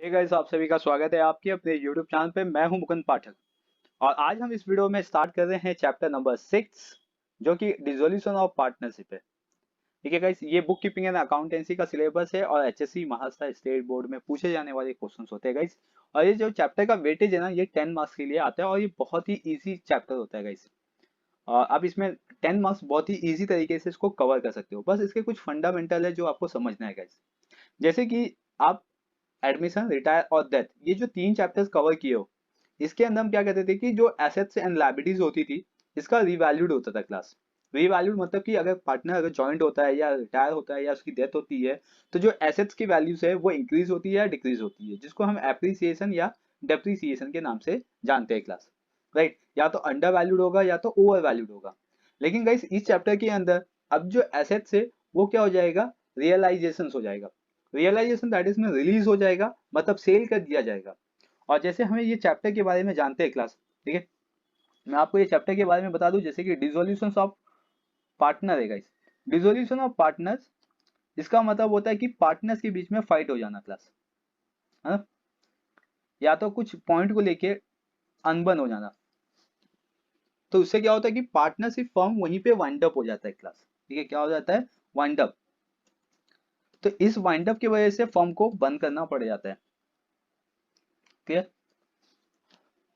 Hey guys, आप सभी का स्वागत है आपके अपने YouTube चैनल पे। मैं हूं मुकुंद पाठक और आज हम इस वीडियो में स्टार्ट कर रहे हैं चैप्टर नंबर 6 जो कि डिसोल्यूशन ऑफ पार्टनरशिप है। ठीक है गाइस, ये बुक कीपिंग एंड अकाउंटेंसी का सिलेबस है और एचएससी महाराष्ट्र स्टेट बोर्ड में पूछे जाने वाले क्वेश्चन होते हैं गाइस। और ये जो चैप्टर का वेटेज है ना, ये 10 मार्क्स के लिए आता है और ये बहुत ही ईजी चैप्टर होता है गाइस। और आप इसमें 10 मार्क्स बहुत ही ईजी तरीके से इसको कवर कर सकते हो। बस इसके कुछ फंडामेंटल है जो आपको समझना है गाइस। जैसे कि आप एडमिशन, रिटायर और डेथ, ये जो तीन चैप्टर्स कवर किए हो, इसके अंदर हम क्या कहते थे कि जो एसेट्स एंड लायबिलिटीज होती थी, इसका रिवैल्यूड होता था क्लास। रिवैल्यूड मतलब कि अगर पार्टनर अगर जॉइंट होता है या रिटायर होता है या उसकी डेथ होती है, तो जो एसेट्स की वैल्यूज है वो इंक्रीज होती है या डिक्रीज होती है, जिसको हम एप्रिसिएशन या डेप्रिसिएशन के नाम से जानते हैं क्लास। राइट, या तो अंडर वैल्यूड होगा या तो ओवर वैल्यूड होगा। लेकिन गाइस, इस चैप्टर के अंदर अब जो एसेट्स है वो क्या हो जाएगा, रियलाइजेशन हो जाएगा। रियलाइजेशन दैट इज में रिलीज हो जाएगा, मतलब सेल कर दिया जाएगा। और जैसे हमें ये चैप्टर के बारे में जानते हैं क्लास, ठीक है, मैं आपको ये चैप्टर के बारे में बता दूं। जैसे कि डिसोल्यूशन ऑफ पार्टनर है गाइस। डिसोल्यूशन ऑफ पार्टनर्स, इसका मतलब होता है कि पार्टनर्स के बीच में फाइट हो जाना क्लास, है ना, या तो कुछ पॉइंट को लेके अनबन हो जाना। तो उससे क्या होता है कि पार्टनरशिप फॉर्म वहीं पे वाइंड अप हो जाता है क्लास। ठीक है, क्या हो जाता है, वाइंड अप। तो इस वाइंड अप की वजह से फॉर्म को बंद करना पड़ जाता है। क्लियर।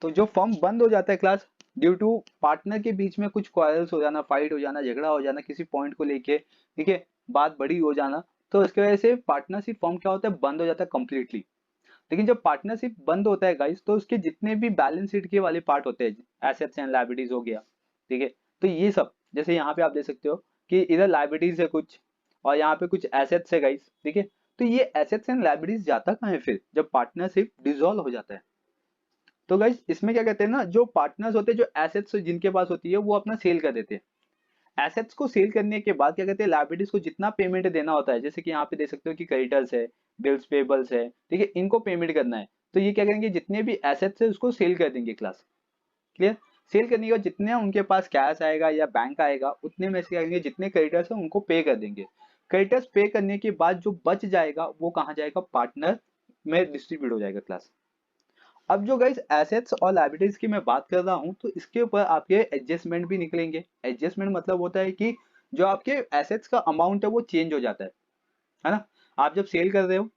तो जो फर्म बंद हो जाता है क्लास, ड्यू टू पार्टनर के बीच में कुछ क्वारल्स हो जाना, फाइट हो जाना, झगड़ा हो जाना किसी पॉइंट को लेके, ठीक है, बात बड़ी हो जाना, तो इसकी वजह से पार्टनरशिप फॉर्म क्या होता है, बंद हो जाता है कंप्लीटली। लेकिन जब पार्टनरशिप बंद होता है गाइस, तो उसके जितने भी बैलेंस शीट के वाले पार्ट होते हैं, एसेट्स एंड लायबिलिटीज हो गया, ठीक है, तो ये सब जैसे यहाँ पे आप देख सकते हो कि इधर लायबिलिटीज है कुछ और यहाँ पे कुछ एसेट्स है गाइस, ठीक है। तो ये एसेट्स एंड लायबिलिटीज जाता कहाँ है फिर, जब पार्टनरशिप डिसॉल्व हो जाता है। तो गाइस, इसमें क्या कहते हैं ना, जो पार्टनर्स होते हैं, जो एसेट्स जिनके पास होती है वो अपना सेल कर देते हैं। एसेट्स को सेल करने के बाद क्या कहते हैं, लायबिलिटीज को जितना पेमेंट देना होता है, जैसे कि यहाँ पे देख सकते हो कि क्रेडिटर्स है, बिल्स पेबल्स है, ठीक है, इनको पेमेंट करना है। तो ये क्या करेंगे, जितने भी एसेट्स है उसको सेल कर देंगे क्लास। क्लियर। सेल करने के बाद जितने उनके पास कैश आएगा या बैंक आएगा, उतने में से क्या करेंगे, जितने क्रेडिटर्स है उनको पे कर देंगे। क्रेडिटर्स पे करने के बाद जो बच जाएगा वो कहाँ जाएगा, पार्टनर में डिस्ट्रीब्यूट हो जाएगा क्लास। अब जो गाइस एसेट्स और लायबिलिटीज की मैं बात कर रहा हूं, तो इसके ऊपर आपके एडजस्टमेंट भी निकलेंगे। एडजस्टमेंट मतलब होता है कि जो आपके एसेट्स का अमाउंट है वो चेंज हो जाता है ना। आप जब सेल कर रहे हो,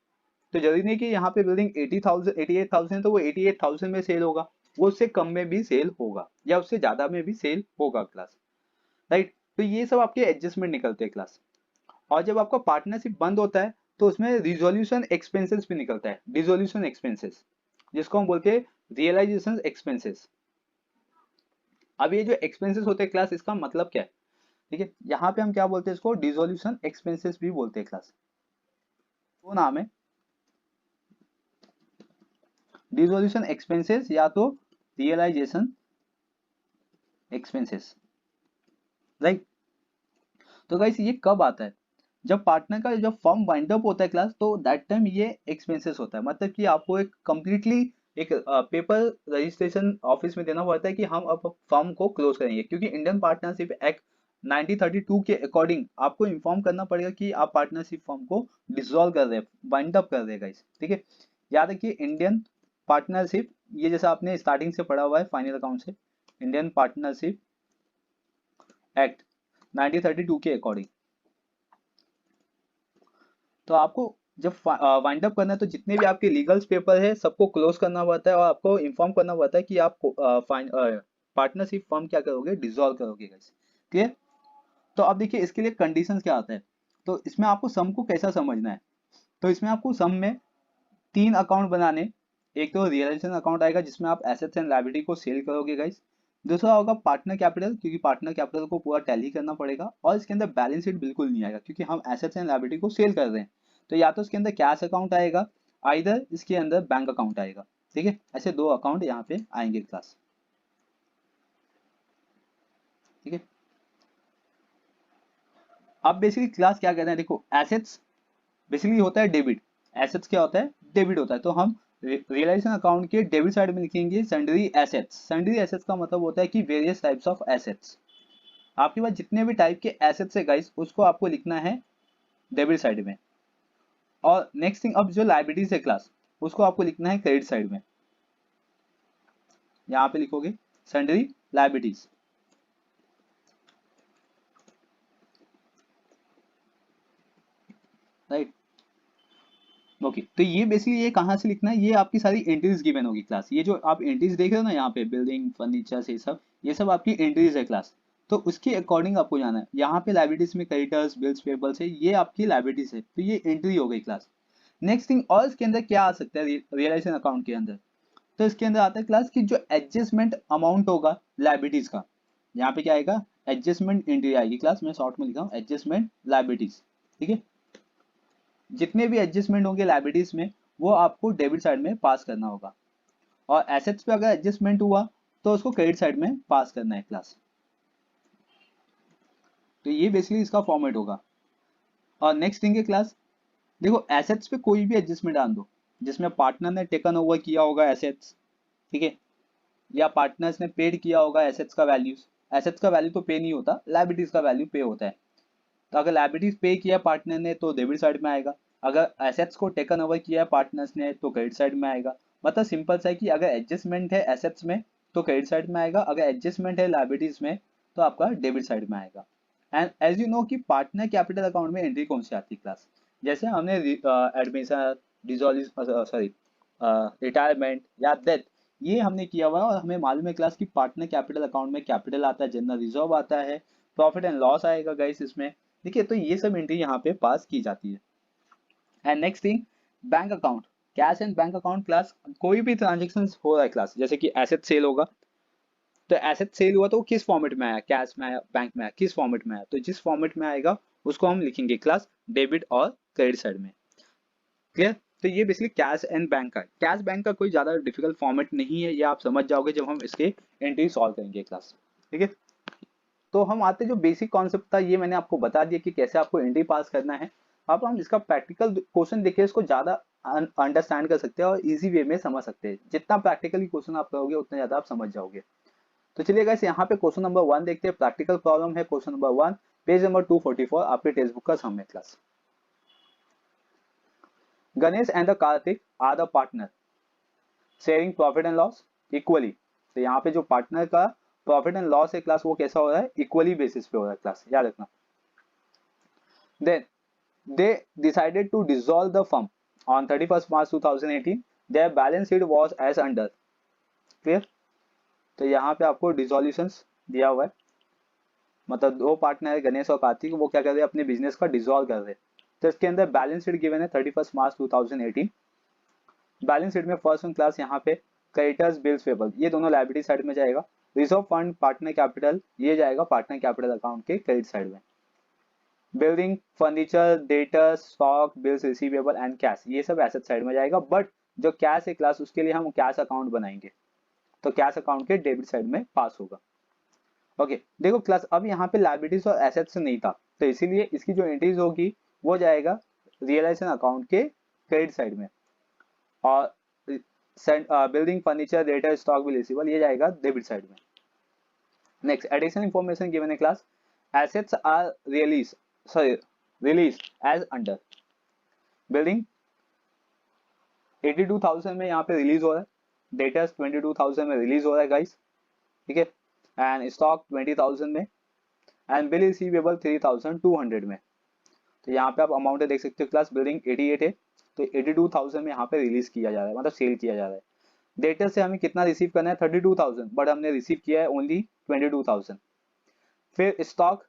तो जरूरी नहीं कि यहाँ पे बिल्डिंग 80,000 88,000 तो वो 88,000 में सेल होगा, वो उससे कम में भी सेल होगा या उससे ज्यादा में भी सेल होगा क्लास। राइट, तो ये सब आपके एडजस्टमेंट निकलते हैं क्लास। और जब आपका पार्टनरशिप बंद होता है, तो उसमें रिजोल्यूशन एक्सपेंसेस भी निकलता है, डिसोल्यूशन एक्सपेंसेस, जिसको हम बोलते हैं रियलाइजेशन एक्सपेंसेस। अब ये जो एक्सपेंसेस होते हैं क्लास, इसका मतलब क्या है, ठीक है, यहाँ पे हम क्या बोलते हैं, इसको डिसोल्यूशन एक्सपेंसेस भी बोलते हैं क्लास। तो नाम है डिसोल्यूशन एक्सपेंसेस या तो रियलाइजेशन एक्सपेंसेस। राइट। तो गाइस, ये कब आता है, जब पार्टनर का जब फर्म वाइंड अप होता है क्लास, तो दैट टाइम ये एक्सपेंसेस होता है। मतलब कि आपको एक कंप्लीटली एक पेपर रजिस्ट्रेशन ऑफिस में देना पड़ता है कि हम अब फर्म को क्लोज करेंगे, क्योंकि इंडियन पार्टनरशिप एक्ट 1932 के अकॉर्डिंग आपको इन्फॉर्म करना पड़ेगा कि आप पार्टनरशिप फर्म को डिसॉल्व कर रहे हैं, वाइंड अप कर रहे हैं गाइस। ठीक है, याद रखिए इंडियन पार्टनरशिप, ये जैसा आपने स्टार्टिंग से पढ़ा हुआ है फाइनल अकाउंट से, इंडियन पार्टनरशिप एक्ट 1932 के अकॉर्डिंग। तो आपको जब वाइंड अप करना है, तो जितने भी आपके लीगल्स पेपर है सबको क्लोज करना पड़ता है और आपको इन्फॉर्म करना पड़ता है कि आप पार्टनरशिप फर्म क्या करोगे, डिसॉल्व करोगे गाइस। क्लियर। तो अब देखिए इसके लिए कंडीशंस क्या आता है। तो इसमें आपको सम को कैसा समझना है, तो इसमें आपको सम में तीन अकाउंट बनाने। एक तो रियलाइजेशन अकाउंट आएगा जिसमें आप एसेट्स एंड लायबिलिटी को सेल करोगे गाइस। दूसरा होगा पार्टनर कैपिटल, क्योंकि पार्टनर कैपिटल को पूरा टैली करना पड़ेगा और इसके अंदर बैलेंस शीट बिल्कुल नहीं आएगा क्योंकि हम एसेट्स एंड लायबिलिटी को सेल कर रहे हैं। तो या तो इसके अंदर कैश अकाउंट आएगा, आइदर इसके अंदर बैंक अकाउंट आएगा। ठीक है, ऐसे दो अकाउंट यहाँ पे आएंगे क्लास। ठीक है, अब बेसिकली क्लास क्या कहते हैं, देखो एसेट्स बेसिकली होता है डेबिट। एसेट्स क्या होता है, डेबिट होता है। तो हम रियलाइजेशन अकाउंट के डेबिट साइड में लिखेंगे सन्ड्री एसेट्स। सन्ड्री एसेट्स का मतलब होता है कि वेरियस टाइप्स ऑफ एसेट्स। आपके पास जितने भी टाइप के एसेट्स है गाइस, उसको आपको लिखना है डेबिट साइड में। और नेक्स्ट थिंग, अब जो लाइबिलिटीज है क्लास, उसको आपको लिखना है क्रेडिट साइड में। यहाँ पे लिखोगे सन्ड्री लायबिलिटीज, राइट। ओके, तो ये बेसिकली ये कहाँ से लिखना है, ये आपकी सारी एंट्रीज गिवन होगी क्लास। ये जो आप एंट्रीज देख रहे हो ना यहाँ पे, बिल्डिंग फर्नीचर से ये सब आपकी एंट्रीज है क्लास। तो उसके अकॉर्डिंग आपको जाना है। यहाँ पे लायबिलिटीज में क्रेडिटर्स, बिल्स, पेबल्स है, ये आपकी लायबिलिटीज है, तो ये एंट्री हो गई क्लास। नेक्स्ट थिंग, और इसके अंदर क्या आ सकता है रियलाइजेशन अकाउंट के अंदर, तो इसके अंदर आता है क्लास की जो एडजस्टमेंट अमाउंट होगा लायबिलिटीज का। यहाँ पे क्या आएगा, एडजस्टमेंट एंट्री आएगी क्लास, मैं शॉर्ट में लिखा हूँ एडजस्टमेंट लायबिलिटीज, ठीक है। जितने भी एडजस्टमेंट होंगे लायबिलिटीज में वो आपको डेबिट साइड में पास करना होगा, और एसेट्स पे अगर एडजस्टमेंट हुआ तो उसको क्रेडिट साइड में पास करना है क्लास। तो ये बेसिकली इसका फॉर्मेट होगा। और नेक्स्ट थिंग है क्लास, देखो एसेट्स पे कोई भी एडजस्टमेंट आन दो, जिसमें पार्टनर ने टेकन ओवर किया होगा एसेट्स, ठीक है, या पार्टनर्स ने पेड किया होगा एसेट्स का वैल्यूज। एसेट्स का वैल्यू तो पे नहीं होता, लायबिलिटीज का वैल्यू पे होता है। तो अगर लायबिलिटीज पे किया पार्टनर ने तो डेबिट साइड में आएगा, अगर एसेट्स को टेकन ओवर किया है पार्टनर्स ने तो क्रेडिट साइड में आएगा। मतलब सिंपल सा है कि अगर एडजस्टमेंट है एसेट्स में तो क्रेडिट साइड में आएगा, अगर एडजस्टमेंट है लायबिलिटीज में तो आपका डेबिट साइड में आएगा। एंड एज यू नो कि पार्टनर कैपिटल अकाउंट में एंट्री कौन सी आती है क्लास, जैसे हमने एडमिशन, सॉरी रिटायरमेंट या डेथ, ये हमने किया हुआ है और हमें मालूम है क्लास की पार्टनर कैपिटल अकाउंट में कैपिटल आता है, जनरल रिजर्व आता है, प्रॉफिट एंड लॉस आएगा गाइस इसमें, ठीक है। तो ये सब एंट्री यहाँ पे पास की जाती है। And next thing, bank account, cash and bank account class, कोई भी ट्रांजेक्शन हो रहा है क्लास, जैसे कि एसेट सेल होगा, तो एसेट सेल हुआ तो वो किस फॉर्मेट में आया, कैश में आया, बैंक में आया, किस फॉर्मेट में आया, तो जिस फॉर्मेट में आएगा उसको हम लिखेंगे क्लास डेबिट और क्रेडिट साइड में, क्लियर। तो ये बेसिकली कैश एंड बैंक का, कैश बैंक का कोई ज्यादा डिफिकल्ट फॉर्मेट नहीं है, ये आप समझ जाओगे जब हम इसके एंट्री सॉल्व करेंगे क्लास, ठीक है। तो हम आते जो बेसिक कॉन्सेप्ट था ये मैंने आपको बता दिया कि कैसे आपको एंट्री पास करना है। अब हम इसका प्रैक्टिकल क्वेश्चन देखे इसको ज्यादा अंडरस्टैंड कर सकते हैं और इजी वे में समझ सकते हैं। जितना प्रैक्टिकली क्वेश्चन आप करोगे उतना ज्यादा आप समझ जाओगे। तो चलिए गाइस यहाँ पे क्वेश्चन नंबर 1 देखते हैं। प्रैक्टिकल प्रॉब्लम है क्वेश्चन नंबर 1, पेज नंबर 244 आपके टेक्स्ट बुक का सम है class. Ganesh and the Kartik are the partner sharing profit and loss equally. तो यहाँ पे जो पार्टनर का प्रॉफिट एंड लॉस है क्लास वो कैसा हो रहा है, इक्वली बेसिस पे हो रहा है क्लास, याद रखना। Then they decided to dissolve the firm on 31st March 2018. Their balance sheet was as under, clear। तो यहाँ पे आपको डिसोल्यूशंस दिया हुआ है, मतलब दो पार्टनर है गणेश और कार्तिक, वो क्या कर रहे हैं अपने बिजनेस का डिसॉल्व कर रहे हैं। तो इसके अंदर बैलेंस शीट गिवन है 31 मार्च 2018। बैलेंस शीट में फर्स्ट वन क्लास यहाँ पे क्रेडिटर्स, बिल्स, पेबल, ये दोनों लायबिलिटी साइड में जाएगा। रिजर्व फंड, पार्टनर कैपिटल, ये जाएगा पार्टनर कैपिटल अकाउंट के क्रेडिट साइड में। Building, furniture, debtor, stock, bills receivable and cash, ये सब एसेट साइड में जाएगा। बट जो कैश है क्लास उसके लिए हम कैश अकाउंट बनाएंगे, तो कैश अकाउंट के डेबिट साइड में पास होगा। ओके देखो क्लास, अब यहाँ पे लायबिलिटीज और एसेट्स नहीं था, तो इसीलिए इसकी जो एंट्रीज होगी वो जाएगा रियलाइजेशन अकाउंट के क्रेडिट साइड में, और building, furniture, debtor, stock, bill receivable ये जाएगा डेबिट साइड में। नेक्स्ट, एडिशनल इंफॉर्मेशन गिवन है class, assets are realise as under. Building 82,000 में यहाँ पे रिलीज हो रहा है, डेटर्स 22,000 में रिलीज हो रहा है गाइस, ठीक है, एंड स्टॉक 20,000 में, एंड बिल रिसीवेबल 3,200 में। तो यहाँ पे आप अमाउंट देख सकते हो क्लास, बिल्डिंग 88 है तो 82,000 में यहाँ पे रिलीज किया जा रहा है, मतलब सेल किया जा रहा है। डेटर से हमें कितना रिसीव करना है 32,000, बट हमने रिसीव किया है ओनली 22,000। फिर स्टॉक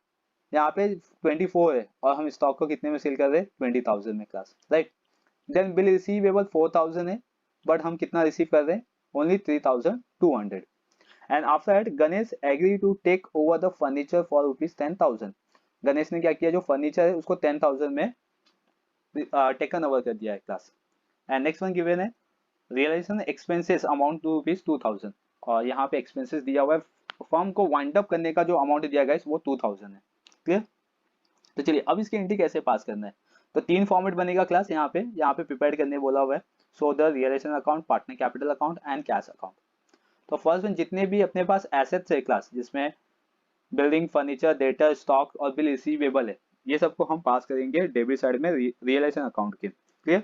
यहाँ पे 24 है और हम स्टॉक को कितने में सेल कर रहे हैं 20,000 में class, right. Then bill receivable 4,000 है बट हम कितना रिसीव कर रहे हैं only 3,200। And after that Ganesh agree to take over the furniture for ₹10,000। गणेश ने क्या किया, जो फर्नीचर है उसको 10,000 में टेकन ओवर कर दिया है class. And next one given है रियलाइजेशन एक्सपेंसेस अमाउंट टू ₹2,000, और यहाँ पे एक्सपेंसेस दिया हुआ है, फर्म को वाइंड अप करने का जो अमाउंट दिया गया है वो 2,000 है, क्लियर। तो चलिए अब इसकी एंट्री कैसे पास करना है, तो तीन फॉर्मेट बनेगा क्लास यहाँ पे प्रिपेयर करने बोला हुआ है। So the realisation account, partner capital account and cash account. तो फर्स्ट वन जितने भी अपने पास एसेट्स है क्लास, जिसमें बिल्डिंग, फर्नीचर, डेटा, स्टॉक और बिल रिसीवेबल है, ये सबको हम पास करेंगे डेबिट साइड में रियलाइजेशन अकाउंट के, क्लियर।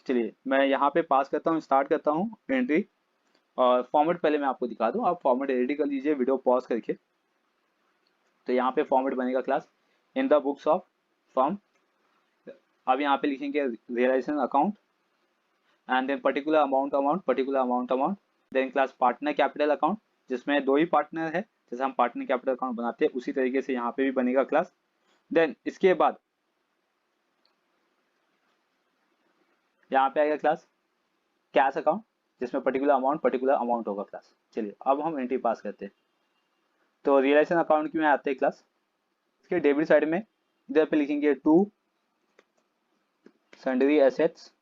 चलिए मैं यहाँ पे पास करता हूँ, स्टार्ट करता हूँ एंट्री। और फॉर्मेट पहले मैं आपको दिखा दूँ, आप फॉर्मेट रेडी कर लीजिए वीडियो पॉज करके। तो यहाँ पे फॉर्मेट बनेगा class in the books of firm. अब यहाँ पे लिखेंगे realisation account and then particular amount, then class partner capital account जिसमें दो ही पार्टनर है, जैसे हम पार्टनर कैपिटल अकाउंट बनाते हैं उसी तरीके से यहाँ पे भी बनेगा क्लास। देन इसके बाद यहाँ पे आएगा क्लास कैश अकाउंट जिसमें पर्टिकुलर अमाउंट होगा क्लास। चलिए अब हम एंट्री पास करते हैं। तो रियलाइजेशन अकाउंट की में आते हैं क्लास, इसके डेबिट साइड में इधर पे लिखेंगे टू सन्ड्री एसेट्स,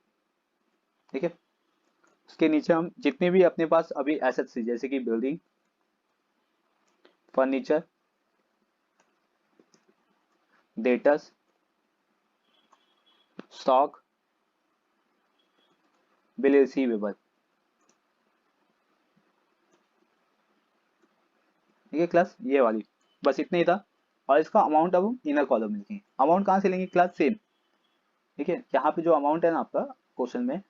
ठीक है। उसके नीचे हम जितने भी अपने पास अभी एसेट्स है जैसे कि building, furniture, debtors, stock, bill receivable, ठीक है क्लास, ये वाली बस इतना ही था। और इसका अमाउंट अब हम इनर कॉलम में लिखेंगे। अमाउंट कहाँ से लेंगे क्लास, सेम, ठीक है। यहाँ पे जो अमाउंट है ना आपका क्वेश्चन में,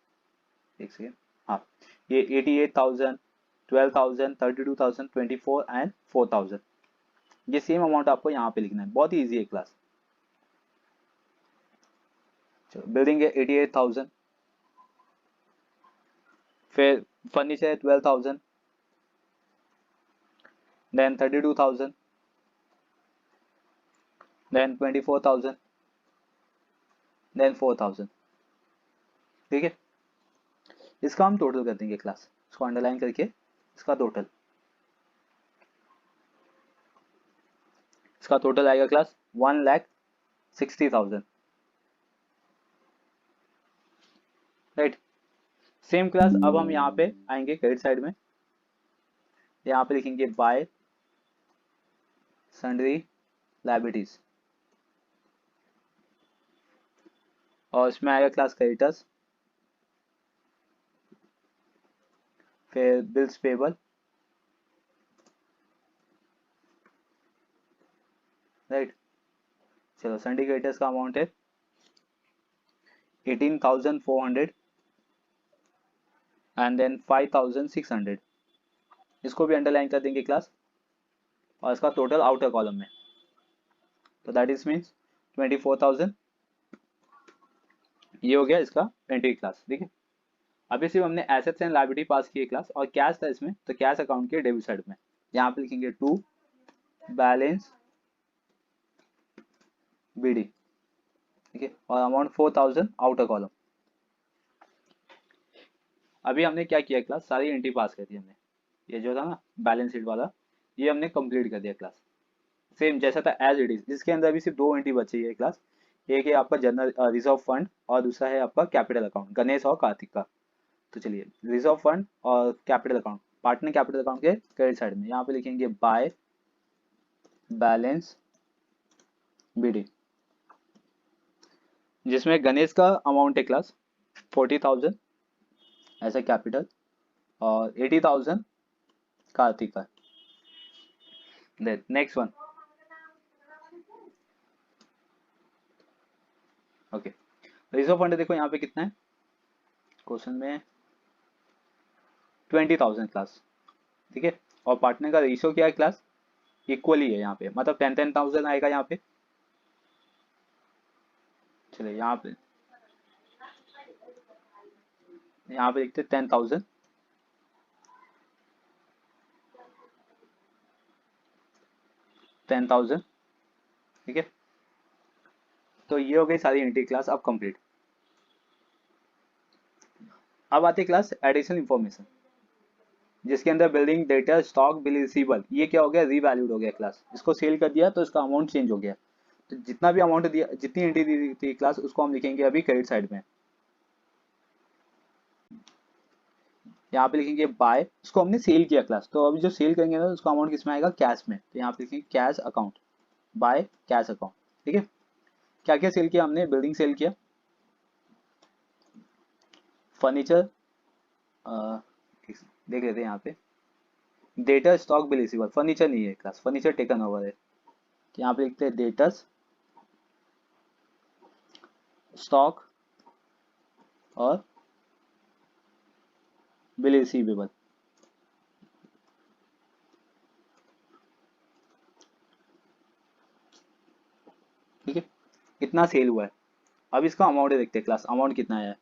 एक सेकेंड, हाँ ये 88,000, 12,000, 32,000, 24 एंड 4,000, ये सेम अमाउंट आपको यहाँ पे लिखना है। बहुत ही ईजी है क्लास। चलो बिल्डिंग है 88,000, फिर फर्नीचर है 12,000, देन 32,000, देन 24,000, देन 4,000, ठीक है। इसका हम टोटल कर देंगे क्लास, इसको अंडरलाइन करके इसका टोटल, इसका टोटल आएगा क्लास 1,60,000, राइट। सेम क्लास अब हम यहाँ पे आएंगे क्रेडिट साइड में, यहाँ पे लिखेंगे बाय सन्ड्री लायबिलिटीज और इसमें आएगा क्लास क्रेडिटर्स, फिर बिल्स पेबल, राइट। चलो सन्ड्री क्रेडिटर्स का अमाउंट है 18,400 एंड देन 5,600, इसको भी अंडरलाइन कर देंगे क्लास और इसका टोटल आउटर कॉलम में, तो दैट इज मीन्स 24,000, ये हो गया इसका एंट्री क्लास, ठीक है। अभी सिर्फ हमने एसेट्स एंड लायबिलिटी पास की क्लास और कैश था इसमें, तो कैश अकाउंट के डेबिट साइड में यहाँ पे लिखेंगे टू बैलेंस बीडी, ठीक है, और अमाउंट 4,000 आउटर कॉलम। अभी हमने क्या किया क्लास, सारी एंट्री पास कर दी हमने। ये जो था ना बैलेंस शीट वाला, ये हमने कंप्लीट कर दिया क्लास, सेम जैसा था एज इट इज। जिसके अंदर अभी सिर्फ दो एंट्री बची है क्लास, एक है आपका जनरल रिजर्व फंड और दूसरा है आपका कैपिटल अकाउंट, गणेश और कार्तिक का। तो चलिए रिजर्व फंड और capital account, partner capital account के क्रेडिट साइड में यहाँ पे लिखेंगे बाय बैलेंस बीडी, जिसमें गणेश का अमाउंट है क्लास 40,000 एज ए कैपिटल और 80,000 कार्तिक का। Next one, okay. Reserve fund देखो यहाँ पे कितना है क्वेश्चन में, 20,000 क्लास, ठीक है। और पार्टनर का रेशियो क्या है क्लास, इक्वली है यहाँ पे, मतलब 10,000 आएगा यहाँ पे। चलिए यहाँ पे लिखते 10,000, ठीक है। तो ये हो गई सारी एंट्री क्लास अब कंप्लीट। अब आती है क्लास एडिशनल इंफॉर्मेशन, जिसके अंदर building, data, stock, bill receivable, ये क्या हो गया, रीवैल्यूड हो गया क्लास। इसको सेल कर दिया तो इसका अमाउंट चेंज हो गया। तो जितना भी अमाउंट दिया, जितनी एंट्री दी थी क्लास, उसको हम लिखेंगे अभी क्रेडिट साइड में। यहाँ पे लिखेंगे बाय, इसको हमने सेल किया क्लास, तो अभी जो सेल करेंगे ना उसका अमाउंट किस में आएगा, कैश में। तो यहाँ पे लिखेंगे cash account, by cash account, ठीक है। क्या क्या सेल किया हमने, बिल्डिंग सेल किया, फर्नीचर, देख लेते हैं यहाँ पे, data, stock, bill receivable, furniture नहीं है क्लास, फर्नीचर टेकन ओवर है। तो यहाँ पे लिखते हैं डेटर्स, स्टॉक और बिल रिसीवेबल। ठीक है, कितना सेल हुआ है। अब इसका अमाउंट देखते हैं क्लास, अमाउंट कितना है।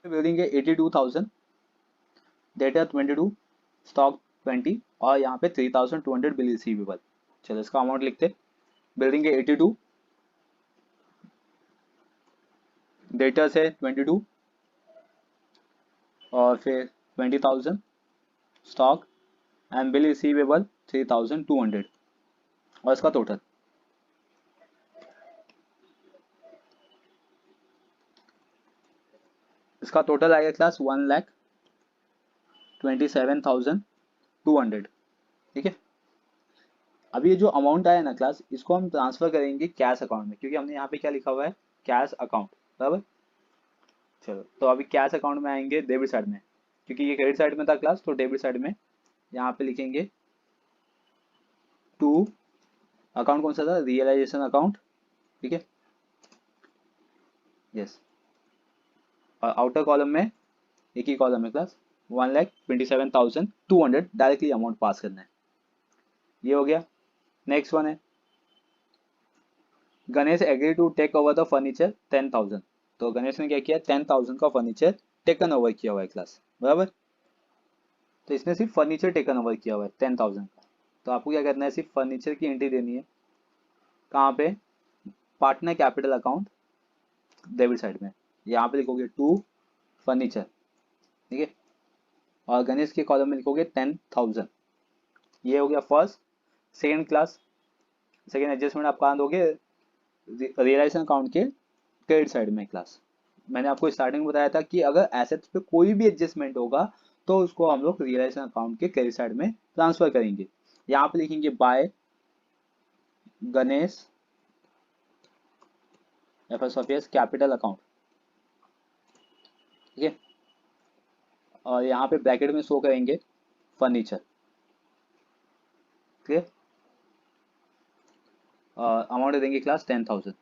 बिल्डिंग है 82,000, डेटा 22, स्टॉक 20 और यहाँ पे 3,200 बिल रिसीवेबल। चलो इसका अमाउंट लिखते। बिल्डिंग है 82, डेटा है 22 और फिर 20,000 स्टॉक एंड बिल रिसीवेबल 3,200 और इसका टोटल। इसका टोटल आएगा क्लास 1,27,200। ठीक है, अब ये जो अमाउंट आया ना क्लास, इसको हम ट्रांसफर करेंगे कैश अकाउंट में, क्योंकि हमने यहाँ पे क्या लिखा हुआ है, कैश अकाउंट। बराबर। चलो तो अभी कैश अकाउंट में आएंगे डेबिट साइड में, क्योंकि ये क्रेडिट साइड में था क्लास, तो डेबिट साइड में यहाँ पे लिखेंगे टू, अकाउंट कौन सा था, रियलाइजेशन अकाउंट। ठीक है, यस। और आउटर कॉलम में एक ही कॉलम है क्लास, 1,27,200 डायरेक्टली अमाउंट पास करना है। ये हो गया। नेक्स्ट वन है, Ganesh agree to take over the furniture 10,000। तो गणेश ने क्या किया, 10,000 का फर्नीचर टेकन ओवर किया हुआ है क्लास। बराबर। तो इसने सिर्फ फर्नीचर टेकन ओवर किया हुआ है 10,000 का। तो आपको क्या करना है, सिर्फ फर्नीचर की एंट्री देनी है। कहाँ पे, partner capital account debit side में, यहाँ पे लिखोगे टू फर्नीचर। ठीक है, और गणेश के कॉलम में लिखोगे 10,000। ये हो गया first. Second class, second adjustment आप कहाँ दोगे, रियलाइजेशन अकाउंट के क्रेडिट साइड में क्लास। मैंने आपको स्टार्टिंग में बताया था कि अगर एसेट्स पे कोई भी एडजस्टमेंट होगा तो उसको हम लोग रियलाइजेशन अकाउंट के क्रेडिट साइड में ट्रांसफर करेंगे। यहाँ पे लिखेंगे बाय गणेश कैपिटल अकाउंट। ठीक है, और यहाँ पे ब्रैकेट में शो करेंगे फर्नीचर। ठीक है, अमाउंट देंगे क्लास 10,000।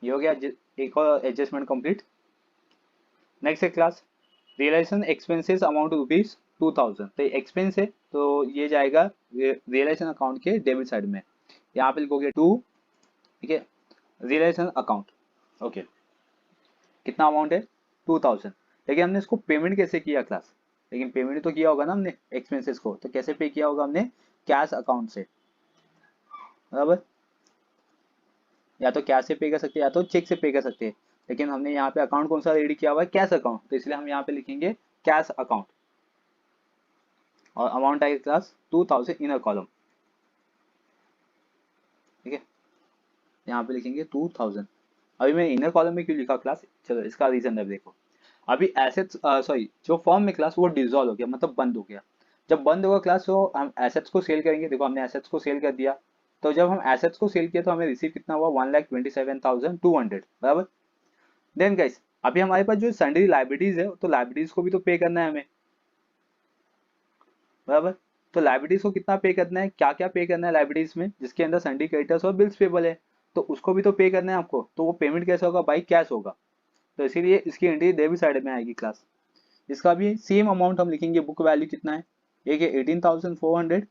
ये हो गया एक और एडजस्टमेंट कंप्लीट। नेक्स्ट है क्लास रियलाइजेशन एक्सपेंसेस अमाउंट ₹2,000। तो एक्सपेंस है तो ये जाएगा रियलाइजेशन अकाउंट के डेबिट साइड में, यहाँ पे लिखोगे टू। ठीक है, रियलाइजेशन अकाउंट। ओके, कितना अमाउंट है, 2,000। लेकिन हमने इसको पेमेंट कैसे किया क्लास, लेकिन पेमेंट तो किया होगा ना हमने एक्सपेंसेस को, तो कैसे पे किया होगा हमने, कैश अकाउंट से। बराबर, या तो कैश से पे कर सकते हैं या तो चेक से पे कर सकते हैं, लेकिन हमने यहाँ पे अकाउंट कौन सा रेडी किया हुआ है, कैश अकाउंट, तो इसलिए हम यहाँ पे लिखेंगे कैश अकाउंट। और अमाउंट आएगा क्लास 2,000 इनर कॉलम। ठीक है, यहाँ पे लिखेंगे 2,000। अभी मैं इनर कॉलम में क्यों लिखा क्लास, चलो इसका रीजन है। देखो अभी एसेट्स, सॉरी, जो फॉर्म में क्लास वो डिसॉल्व हो गया, मतलब बंद हो गया। जब बंद होगा क्लास तो हम एसेट्स को सेल करेंगे। देखो हमने एसेट्स को सेल कर दिया, तो जब हम एसेट्स को सेल किया तो हमें रिसीव कितना हुआ, 1,27,200। बराबर। देन गाइस अभी हमारे पास जो सन्ड्री लाइबिलिटीज है, तो लाइबिलिटीज को भी तो पे करना है हमें। बराबर, तो लाइबिलिटीज को कितना पे करना है, क्या क्या पे करना है लाइबिलिटीज में, जिसके अंदर सन्ड्री क्रेडिटर्स और बिल्स पेबल है, तो उसको भी तो पे करना है आपको। तो वो पेमेंट कैसे होगा, बाई कैश होगा। तो इसीलिए इसकी एंट्री डेबिट साइड में आएगी क्लास। इसका भी सेम अमाउंट हम लिखेंगे, बुक वैल्यू कितना है, एक है 18,400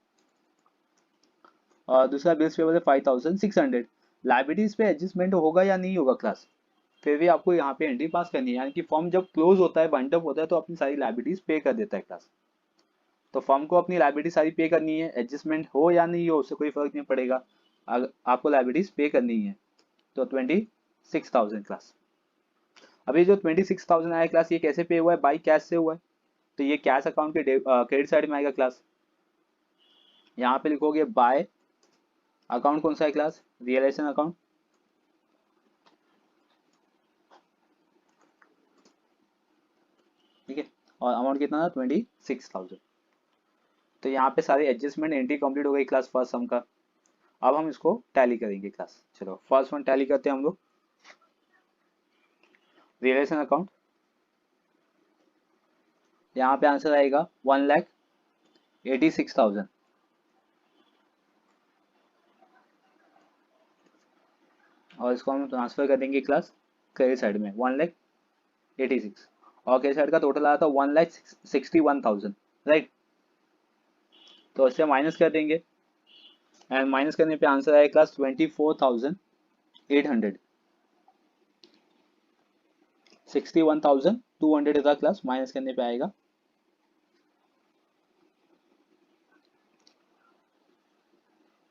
और दूसरा बिल्स पेबल है 5,600। लाइबिलिटीज पे एडजस्टमेंट होगा या नहीं होगा क्लास, फिर भी आपको यहाँ पे एंट्री पास करनी है। यानी कि फॉर्म जब क्लोज होता है, बाइंड अप होता है, तो अपनी सारी लाइबिलिटीज पे कर देता है क्लास। तो फर्म को अपनी लाइबिलिटी सारी पे करनी है, एडजस्टमेंट हो या नहीं हो उससे कोई फर्क नहीं पड़ेगा, आपको लाइबिलिटीज पे करनी है। तो 26,000 क्लास। अभी जो 26,000 आया क्लास, ये कैसे पे हुआ है, बाई कैश से हुआ है, तो ये कैश अकाउंट के क्रेडिट साइड में आएगा क्लास। यहाँ पे लिखोगे बाय अकाउंट कौन सा है क्लास, रियलाइजेशन अकाउंट। ठीक है, और अमाउंट कितना था, 26,000। तो यहाँ पे सारी एडजस्टमेंट एंट्री कंप्लीट हो गई क्लास फर्स्ट सम का। अब हम इसको टैली करेंगे क्लास। चलो फर्स्ट वन टैली करते हैं हम लोग, रियलाइजेशन अकाउंट। यहाँ पे आंसर आएगा 1,86,000। और इसको हम ट्रांसफर कर देंगे क्लास क्रेडिट साइड में 1,86,000 और क्रेडिट साइड का टोटल आया था 1,61,000, राइट। तो इससे माइनस कर देंगे एंड माइनस करने पे आंसर आएगा क्लास 24,800। 61,200 इधर क्लास माइनस करने पे आएगा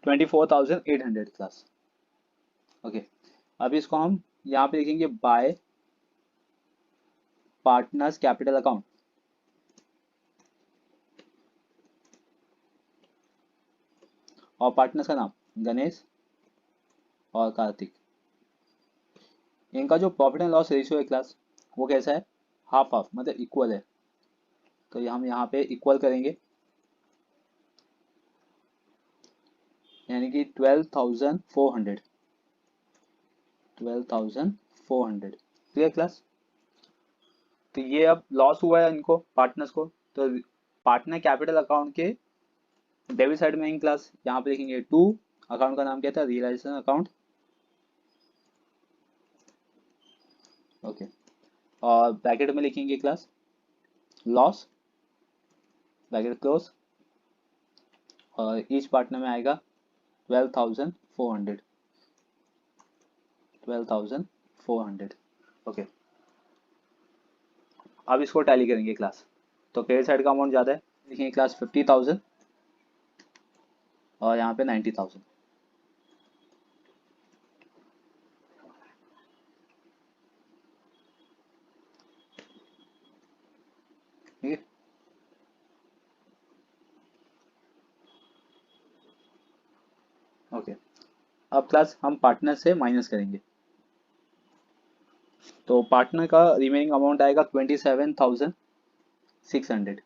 24,800 क्लास। ओके, अब इसको हम यहाँ पे लिखेंगे बाय पार्टनर्स कैपिटल अकाउंट। और पार्टनर्स का नाम गणेश और कार्तिक। इनका जो प्रॉफिट एंड लॉस रेशियो है क्लास वो कैसा है, हाफ हाफ, मतलब इक्वल है। तो हम यहाँ पे इक्वल करेंगे, यानी कि 12,400। 12,400 क्लियर क्लास। तो ये अब लॉस हुआ है इनको पार्टनर्स को, तो पार्टनर कैपिटल अकाउंट के डेबिट साइड में इन क्लास यहाँ पे लिखेंगे 2, अकाउंट का नाम क्या था, रियलाइजेशन अकाउंट। ओके, और ब्रैकेट में लिखेंगे क्लास लॉस, ब्रैकेट क्लोज, और ईच पार्टनर में आएगा 12,400। 12,400। ओके, अब इसको टैली करेंगे क्लास। तो क्रेडिट साइड का अमाउंट ज़्यादा है, लिखेंगे क्लास 50,000 और यहाँ पे 90,000। ठीक है, ओके। अब क्लास हम पार्टनर से माइनस करेंगे, तो पार्टनर का रिमेनिंग अमाउंट आएगा 27,600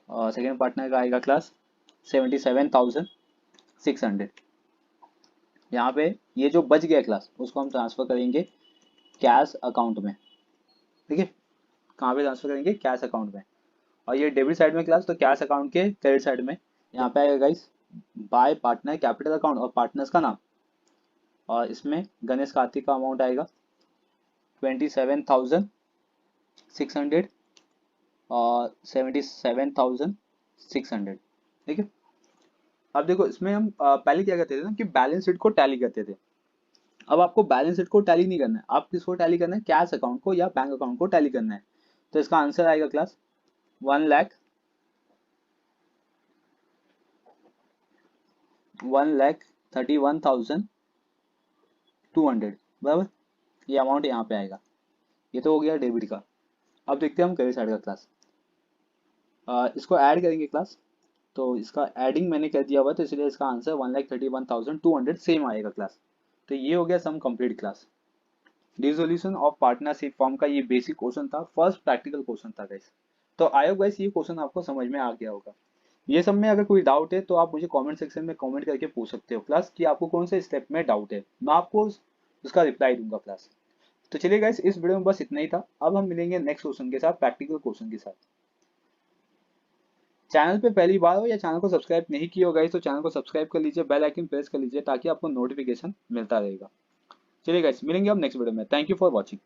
और सेकेंड पार्टनर का आएगा क्लास 77,600। यहाँ पे ये जो बच गया क्लास उसको हम ट्रांसफर करेंगे कैश अकाउंट में। ठीक है, कहाँ पे ट्रांसफर करेंगे, कैश अकाउंट में। और ये डेबिट साइड में क्लास, तो कैश अकाउंट के क्रेडिट साइड में यहाँ पे आएगा guys bye partner capital account और पार्टनर्स का नाम, और इसमें गणेश कार्तिक का अमाउंट आएगा 27,600 और 77,600। ठीक है, अब देखो इसमें हम पहले क्या करते थे ना कि बैलेंस शीट को टैली करते थे। अब आपको बैलेंस शीट को टैली नहीं करना है, आप किसको टैली करना है, कैश अकाउंट को या बैंक अकाउंट को टैली करना है। तो इसका आंसर आएगा क्लास 1,31,200, बराबर। ये अमाउंट यहाँ पे आएगा। ये तो हो गया डेबिट का। अब देखते हैं हम क्रेडिट साइड का क्लास। इसको ऐड करेंगे क्लास, तो इसका एडिंग मैंने कर दिया हुआ, तो इसलिए इसका आंसर 1,31,200 सेम आएगा क्लास। तो ये हो गया some complete class. Dissolution of partnership form का ये बेसिक क्वेश्चन था, फर्स्ट प्रैक्टिकल क्वेश्चन था गाइस। तो आई होप गाइस ये क्वेश्चन आपको समझ में आ गया होगा। ये सब में अगर कोई डाउट है तो आप मुझे कमेंट सेक्शन में कमेंट करके पूछ सकते हो क्लास कि आपको कौन से स्टेप में डाउट है, मैं आपको उसका रिप्लाई दूंगा क्लास। तो चलिए गाइस इस वीडियो में बस इतना ही था। अब हम मिलेंगे नेक्स्ट क्वेश्चन के साथ, प्रैक्टिकल क्वेश्चन के साथ। चैनल पे पहली बार हो या चैनल को सब्सक्राइब नहीं किया हो गाइस, तो चैनल को सब्सक्राइब कर लीजिए, बेल आइकन प्रेस कर लीजिए ताकि आपको नोटिफिकेशन मिलता रहेगा। चलिए गाइस मिलेंगे अब नेक्स्ट वीडियो में। Thank you for watching.